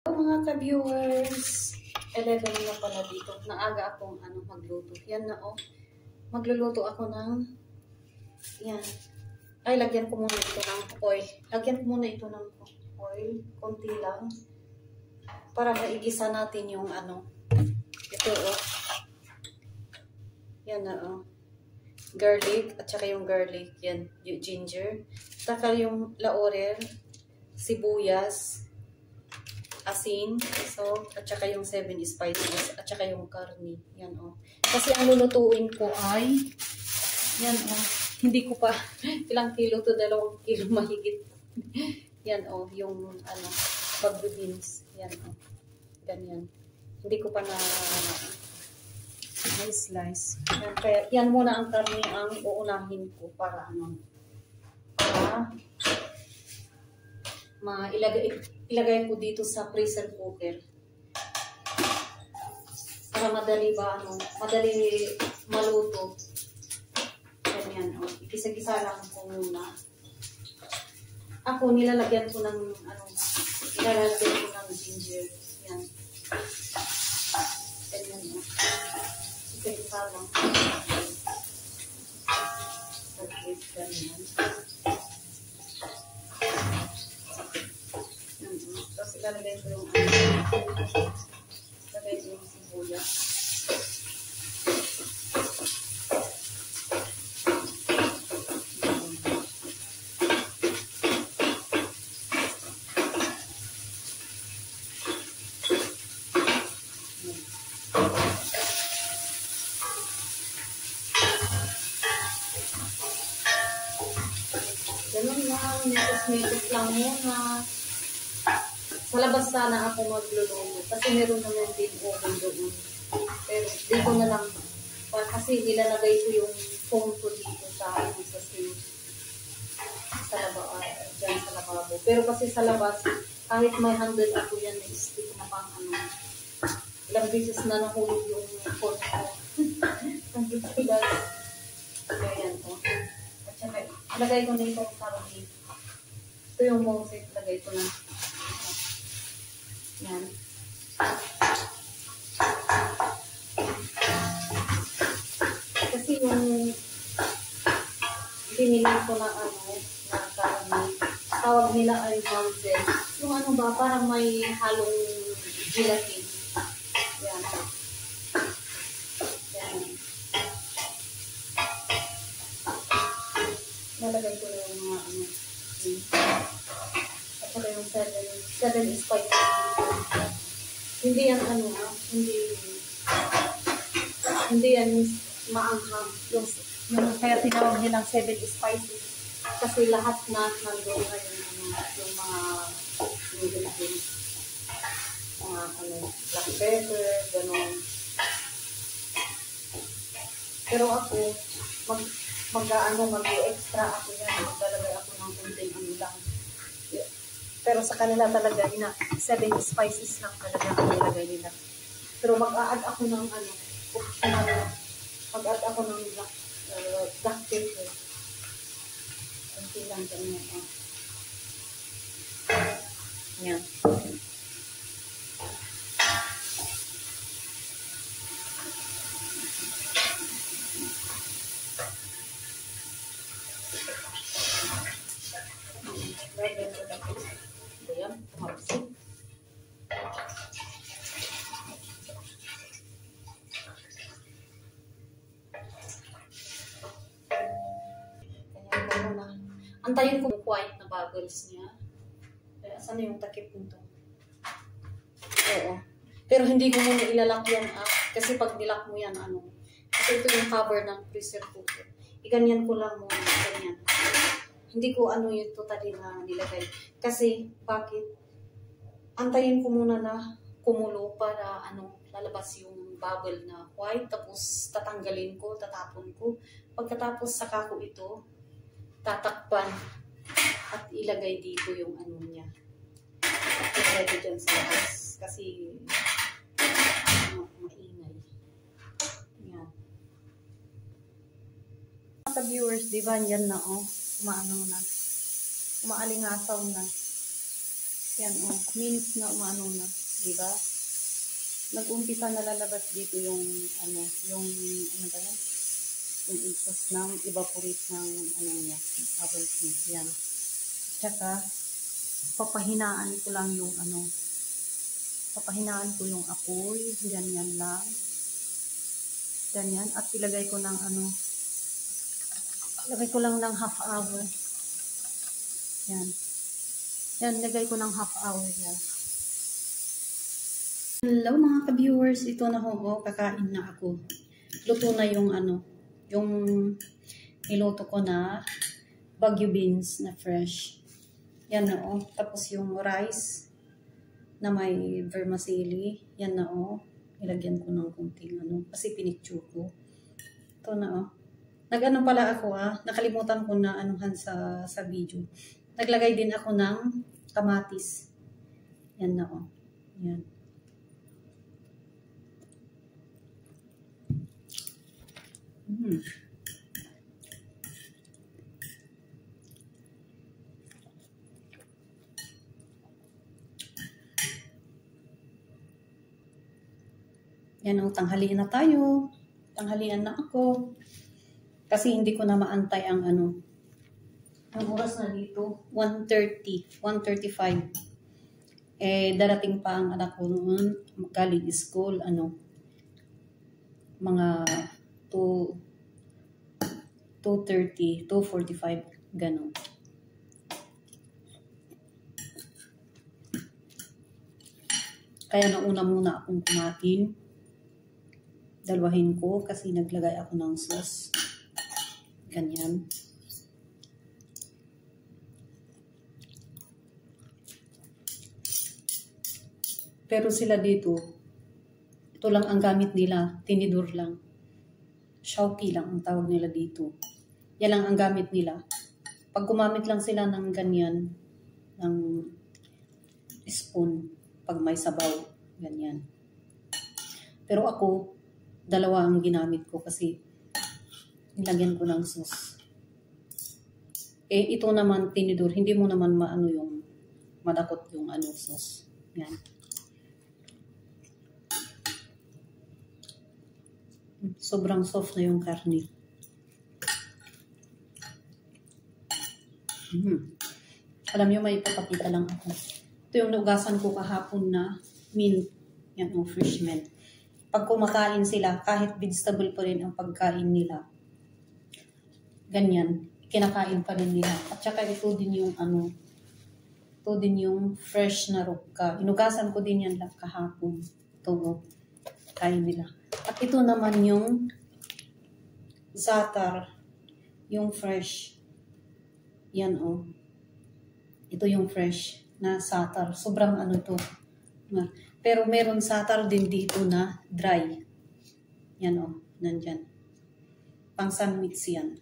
Mga ka-viewers, 11 na pala dito. Naaga akong magluto. Yan na Magluluto ako ng yan. Ay, lagyan ko muna ito ng oil. Lagyan ko muna ito ng oil. Konti lang. Para maigisa natin yung ito Yan na garlic. At saka yung garlic. Yan. Yung ginger. Saka yung laurel. Sibuyas. Asin, salt, at saka yung 7 spices, at saka yung karni. Yan Kasi ang lulutuin ko ay, yan hindi ko pa, ilang kilo to, 2 kilo mahigit. Yan yung bagyo beans. Yan ganyan. Hindi ko pa na slice. Yan, kaya yan muna ang karni ang uunahin ko para ilagay ko dito sa pressure cooker. Para madali maluto. Ganyan Igisa-gisa lang ko muna. Ako nilalagyan ko ng ginger. Yan. Ganyan Igisa-gisa lang. Ganyan. Tapos ilalagay ko yung sibuyas. Ganun lang, metos lang muna. Sa labas sana ako magluluto kasi meron naman din oven doon. Pero dito na lang kasi nilalagay ko yung phone ko dito sa sink. Dyan sa lababo. Pero kasi sa labas, kahit may handle ako yan, stick na pang ilang beses na nahulog yung phone ko. Nandito guys. Kaya yan At saka, lagay ko na itong karni. Ito yung bongsit, lagay ko na. Yan. Kasi yung binili ko na na karni, tawag nila ay marzel. Yung parang may halong gelatin. Yan. Yan. Nalagay ko na yung mga at saka yung 7 spices. Hindi yan hindi yan maanghang. Yung kaya tinawag nilang 7 spices. Kasi lahat na nandoon na yung mga ingredients. Mga black pepper, gano'n. Pero ako, mag-extra ako yan. Maglalagay ako ng kunting lang. Pero sa kanila talaga, 7 spices lang talaga ang nilagay nila. Pero mag-a-add ako ng mag-add ako ng black pepper. Kunti lang ganyan. Yan. Ayan, kumapsin. Antayin ko yung white na bubbles niya. Kaya saan yung takip nito? Oo. Pero hindi ko muna ilalak yan kasi pag nilak mo yan, kasi ito yung cover ng pressure cooker. Iganyan ko lang muna. Ganyan. Hindi ko yung totally na nilagay. Kasi, bakit? Antayin ko muna na kumulo para lalabas yung bubble na white. Tapos, tatanggalin ko, tatapon ko. Pagkatapos, saka ko ito, tatakpan at ilagay dito yung niya. Ilagay dyan sa labas. Kasi, maingay. Yan. Mga viewers, diba yan na umaalingasaw na. Yan, mint na umano na, di ba? Nag-umpisa na lalabas dito yung, yung ba yan? Yung exhaust ng evaporate ng, niya, bubbles niya. Yan. Tsaka, papahinaan ko lang yung, papahinaan ko yung apoy, ganyan lang. Ganyan, at ilagay ko ng, ilagay ko lang ng half hour. Yan. Yan, lagay ko ng half hour yan. Hello mga ka-viewers, ito na ho, kakain na ako. Luto na yung yung niluto ko na Baguio beans na fresh. Yan na tapos yung rice na may vermicelli, yan na ilagyan ko ng kunting kasi pinicture ko. Ito na Nag-ano pala ako nakalimutan ko na anuhan sa video. Naglagay din ako ng kamatis. Yan na Yan. Yan tanghalian na tayo. Tanghalian na ako. Kasi hindi ko na maantay ang ang oras na dito, 1:30, 1:35. Darating pa ang anak ko noon, galing school, mga 2:30, 2:45, gano'n. Kaya nauna muna akong kumain. Dalawahin ko kasi naglagay ako ng sauce. Ganyan. Pero sila dito, ito lang ang gamit nila, tinidor lang. Shawty lang ang tawag nila dito. Yan lang ang gamit nila. Pag gumamit lang sila ng ganyan, ng spoon, pag may sabaw, ganyan. Pero ako, dalawa ang ginamit ko kasi nilagyan ko ng sauce. Ito naman tinidor, hindi mo naman yung madakot yung sauce. Yan. Sobrang soft na yung karne. Alam nyo, may ipapakita lang ako. Ito yung nugasan ko kahapon na mint. Yan fresh mint. Pag kumakain sila, kahit vegetable pa rin ang pagkain nila. Ganyan. Kinakain pa rin nila. At saka ito din yung ito din yung fresh na rukka. Inugasan ko din yan lang kahapon. Ito kain nila. At ito naman yung za'atar, yung fresh. Yan Ito yung fresh na za'atar. Sobrang ito. Pero meron za'atar din dito na dry. Yan nandyan. Pang sunmix yan.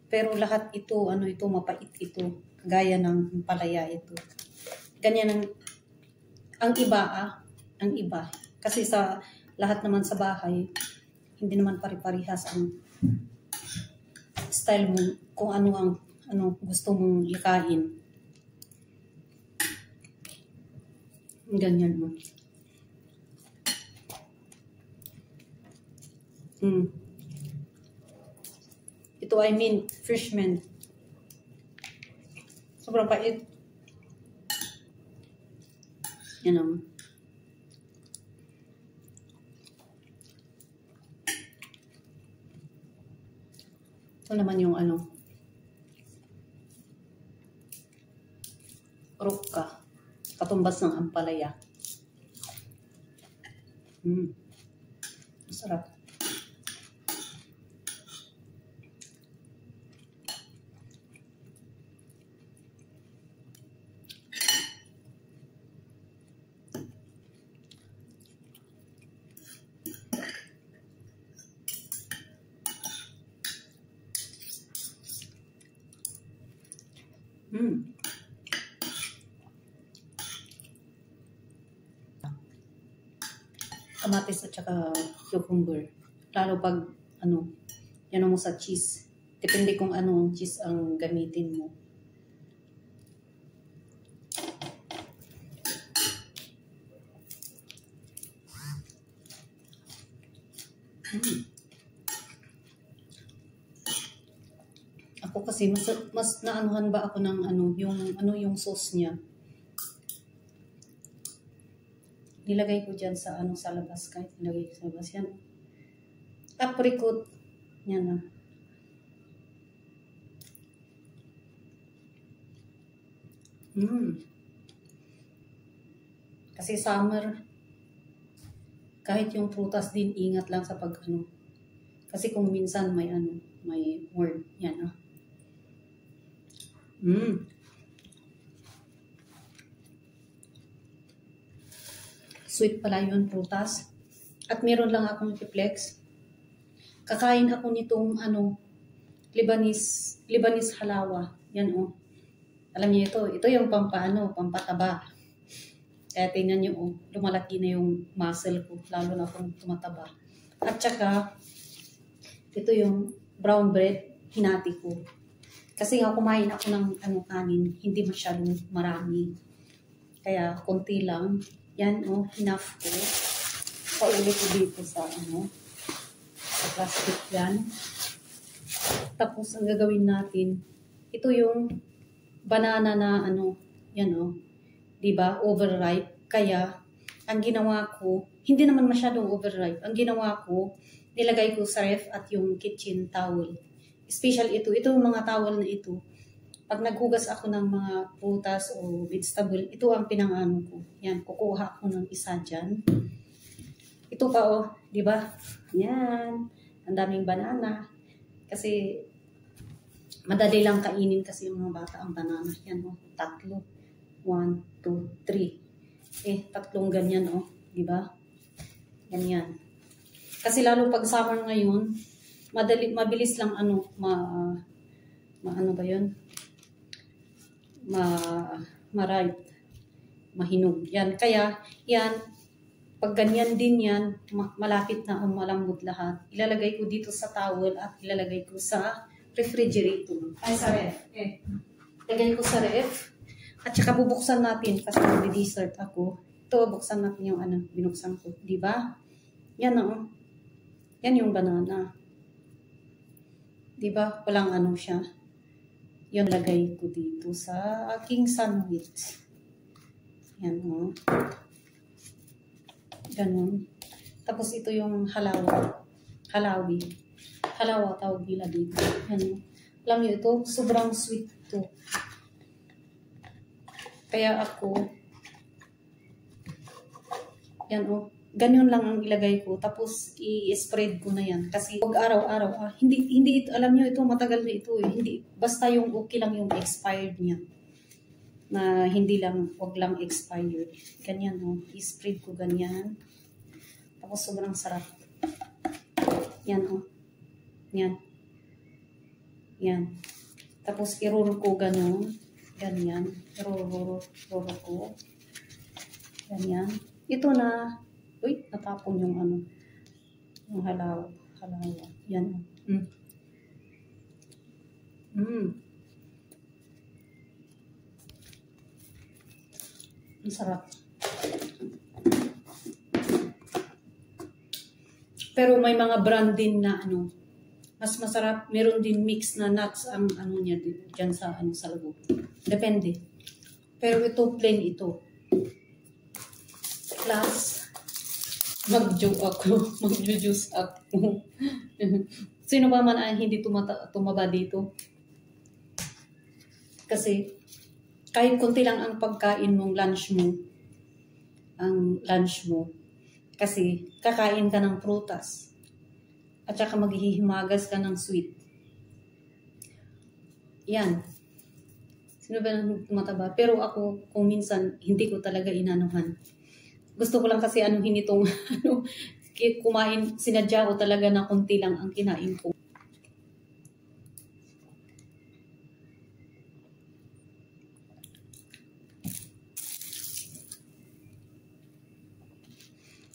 Pero lahat ito, ito mapait ito. Gaya ng palaya ito. Ganyan ang iba ang iba. Kasi sa lahat naman sa bahay, hindi naman pare-parehas ang style mo kung ano gusto mong likain. Ganyan mo. Ito ay mint, fresh mint. Sobrang pait. Yan Ito naman yung rukka. Katumbas ng ampalaya. Masarap. Kamatis at saka cucumber. Lalo pag yan mo sa cheese. Depende kung ang cheese ang gamitin mo. Ako kasi mas naanuhan ba ako ng yung sauce niya. Nilagay ko diyan sa sa labas, kahit nilagay ko sa labas yan. Apricot. Yan na. Kasi summer, kahit yung prutas din, ingat lang sa kasi kung minsan may may word. Yan Sweet pala yun, prutas. At meron lang akong reflex. Kakain ako nitong Lebanese halawa. Yan Alam niyo ito yung pampataba. Kaya tingnan niyo lumalaki na yung muscle ko, lalo na kung tumataba. At saka ito yung brown bread, hinati ko. Kasi nga kumain ako ng kanin, hindi masyadong marami. Kaya konti lang. Yan enough ko. Paulit ko dito sa sa plastic yan. Tapos ang gagawin natin, ito yung banana na yan diba, overripe. Kaya ang ginawa ko, hindi naman masyadong overripe. Ang ginawa ko, nilagay ko sa ref at yung kitchen towel. Special ito yung mga towel na ito. Pag naghugas ako ng mga prutas o vegetable, ito ang pinangano ko. Yan, kukuha ako ng isa dyan. Ito pa di ba? Yan. Ang daming banana. Kasi madali lang kainin kasi yung mga bata ang banana. Yan 3. 1, 2, 3. 3 ganyan di ba? Ganyan. Kasi lalo pag summer ngayon, mabilis lang ba yun? Ma-ripe. Mahinog. Yan. Kaya, yan, pag ganyan din yan, malapit na malambot lahat. Ilalagay ko dito sa towel at ilalagay ko sa refrigerator. Ay, sa ref. Lagay ko sa ref. At saka bubuksan natin kasi mag-dessert ako. Ito, buksan natin yung binuksan ko. Diba? Yan Yan yung banana. Diba? Walang siya. Yun lagay ko dito sa aking sandwich. Yan Ganon. Tapos ito yung halawa. Halawa tawag nila dito. Yan Alam niyo ito, sobrang sweet ito. Kaya ako, yan ganyan lang ang ilagay ko. Tapos i-spread ko na yan. Kasi pag araw-araw, hindi ito, alam niyo ito, matagal na ito Hindi, basta yung okay lang yung expired niya. Na hindi lang, wag lang expired. Ganyan i-spread ko ganyan. Tapos sobrang sarap. Yan Yan. Yan. Tapos i-roll ko ganyan. I-roll ko. Ganyan. Ito na. Uy, natapon yung yung halawa. Yan. Ang sarap. Pero may mga brand din na mas masarap. Meron din mix na nuts ang niya dyan sa sa loob. Depende. Pero ito plain ito. Plus mag-juice ako. Sino ba man ang hindi tumaba dito? Kasi kahit konti lang ang pagkain mong lunch mo, kasi kakain ka ng prutas at saka maghihimagas ka ng sweet. Yan. Sino ba nang tumataba? Pero ako, kung minsan, hindi ko talaga inanuhan. Gusto ko lang kasi itong kumain, sinadya ko talaga na konti lang ang kinain ko.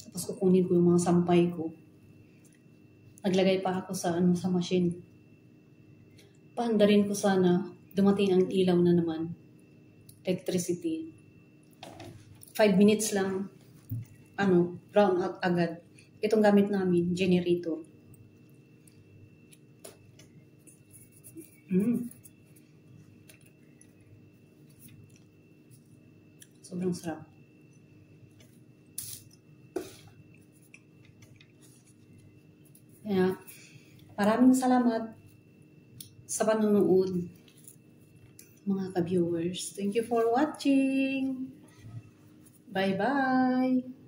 Tapos kukunin ko yung mga sampay ko. Naglagay pa ako sa sa machine. Paandarin ko sana dumating ang ilaw na naman. Electricity. 5 minutes lang brown out agad. Itong gamit namin, generator. Sobrang sarap. Kaya, maraming salamat sa panonood, mga ka-viewers. Thank you for watching. Bye-bye.